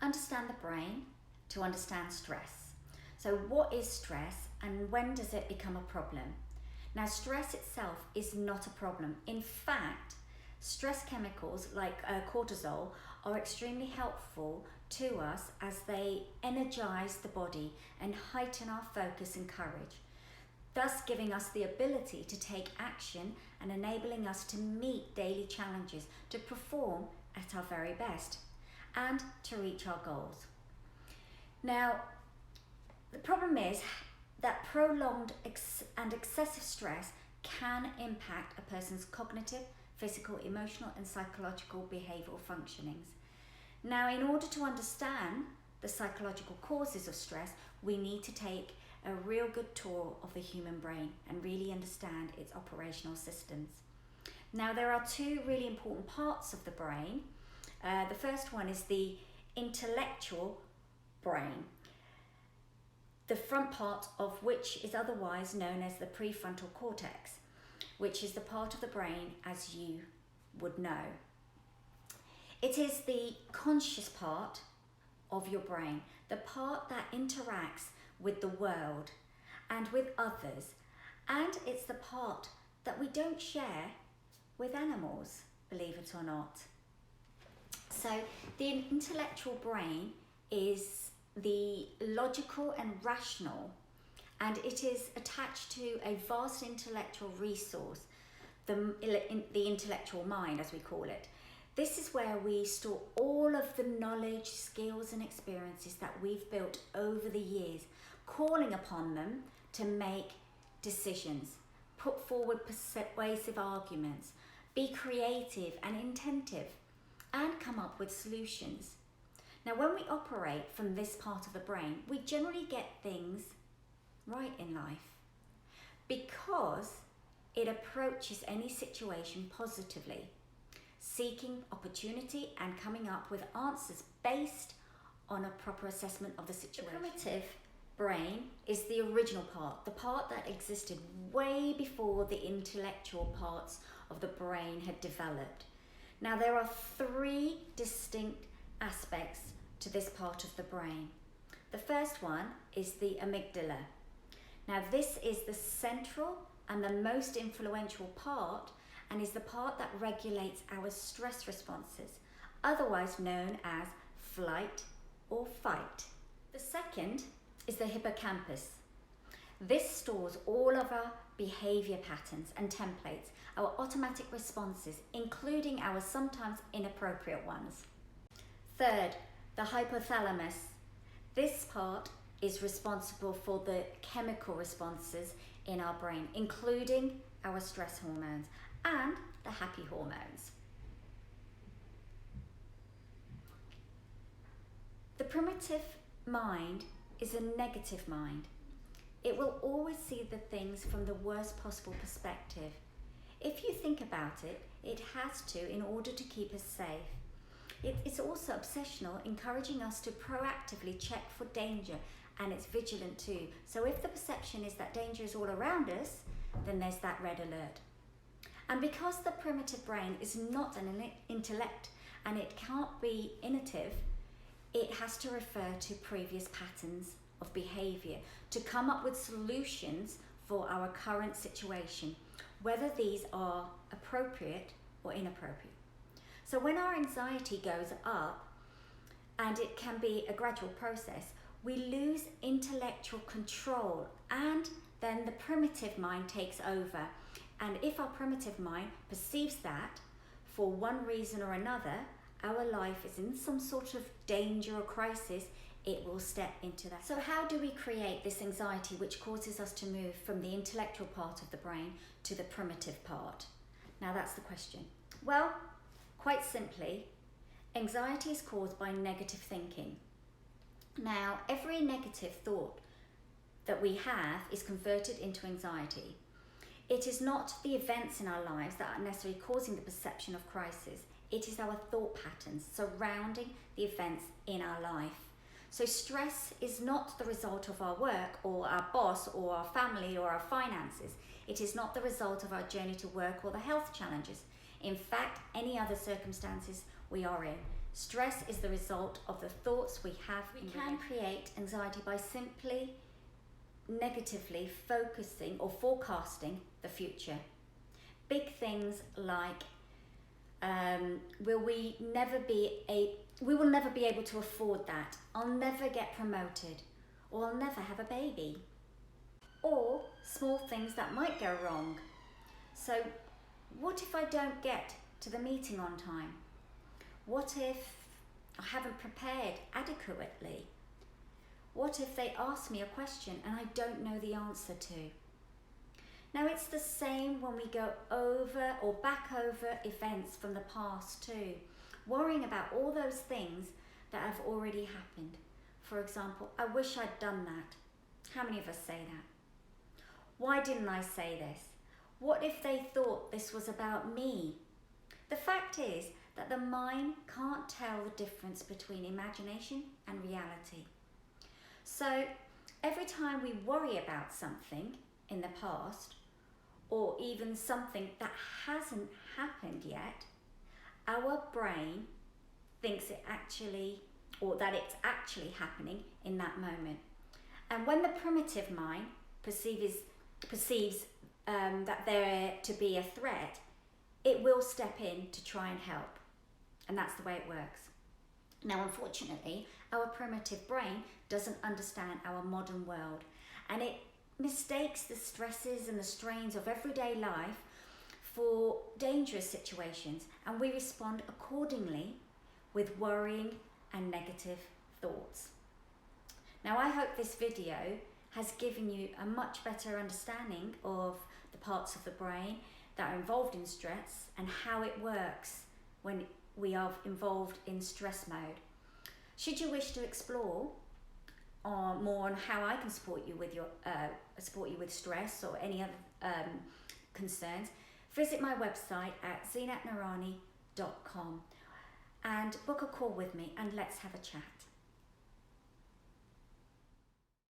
understand the brain to understand stress. So what is stress and when does it become a problem? Now, stress itself is not a problem. In fact, stress chemicals like cortisol are extremely helpful to us as they energize the body and heighten our focus and courage, thus giving us the ability to take action and enabling us to meet daily challenges, to perform at our very best and to reach our goals. Now, the problem is that prolonged and excessive stress can impact a person's cognitive, physical, emotional and psychological behavioural functionings. Now, in order to understand the psychological causes of stress, we need to take a real good tour of the human brain and really understand its operational systems. Now, there are two really important parts of the brain. The first one is the intellectual brain, the front part of which is otherwise known as the prefrontal cortex, which is the part of the brain as you would know. It is the conscious part of your brain, the part that interacts with the world and with others, and it's the part that we don't share with animals, believe it or not. So the intellectual brain is the logical and rational, and it is attached to a vast intellectual resource, the intellectual mind as we call it. This is where we store all of the knowledge, skills and experiences that we've built over the years, calling upon them to make decisions, put forward persuasive arguments, be creative and intentive, and come up with solutions. Now, when we operate from this part of the brain, we generally get things right in life because it approaches any situation positively, seeking opportunity and coming up with answers based on a proper assessment of the situation. The primitive brain is the original part, the part that existed way before the intellectual parts of the brain had developed. Now, there are three distinct aspects to this part of the brain. The first one is the amygdala. Now, this is the central and the most influential part and is the part that regulates our stress responses, otherwise known as flight or fight. The second is the hippocampus. This stores all of our behavior patterns and templates, our automatic responses, including our sometimes inappropriate ones. Third, the hypothalamus. This part is responsible for the chemical responses in our brain, including our stress hormones and the happy hormones. The primitive mind is a negative mind. It will always see the things from the worst possible perspective. If you think about it, it has to in order to keep us safe. It's also obsessional, encouraging us to proactively check for danger, and it's vigilant too. So if the perception is that danger is all around us, then there's that red alert. And because the primitive brain is not an intellect and it can't be innovative, it has to refer to previous patterns of behavior to come up with solutions for our current situation, whether these are appropriate or inappropriate. So when our anxiety goes up, and it can be a gradual process, we lose intellectual control and then the primitive mind takes over. And if our primitive mind perceives that for one reason or another, our life is in some sort of danger or crisis, it will step into that. So how do we create this anxiety which causes us to move from the intellectual part of the brain to the primitive part? Now that's the question. Well, quite simply, anxiety is caused by negative thinking. Now, every negative thought that we have is converted into anxiety. It is not the events in our lives that are necessarily causing the perception of crisis. It is our thought patterns surrounding the events in our life. So stress is not the result of our work or our boss or our family or our finances. It is not the result of our journey to work or the health challenges. In fact, any other circumstances we are in. Stress is the result of the thoughts we have. We can create anxiety by simply negatively focusing or forecasting the future. Big things like we will never be able to afford that. I'll never get promoted, or I'll never have a baby. Or small things that might go wrong. So what if I don't get to the meeting on time? What if I haven't prepared adequately? What if they ask me a question and I don't know the answer to? Now it's the same when we go over or back over events from the past too, worrying about all those things that have already happened. For example, I wish I'd done that. How many of us say that? Why didn't I say this? What if they thought this was about me? The fact is that the mind can't tell the difference between imagination and reality. So every time we worry about something in the past, or even something that hasn't happened yet, our brain thinks it actually, or that it's actually happening in that moment. And when the primitive mind perceives that there to be a threat, it will step in to try and help. And that's the way it works. Now, unfortunately, our primitive brain doesn't understand our modern world, and it mistakes the stresses and the strains of everyday life for dangerous situations, and we respond accordingly with worrying and negative thoughts. Now, I hope this video has given you a much better understanding of the parts of the brain that are involved in stress and how it works when we are involved in stress mode. Should you wish to explore more on how I can support you with stress or any other concerns, visit my website at zinatnarani.com and book a call with me and let's have a chat.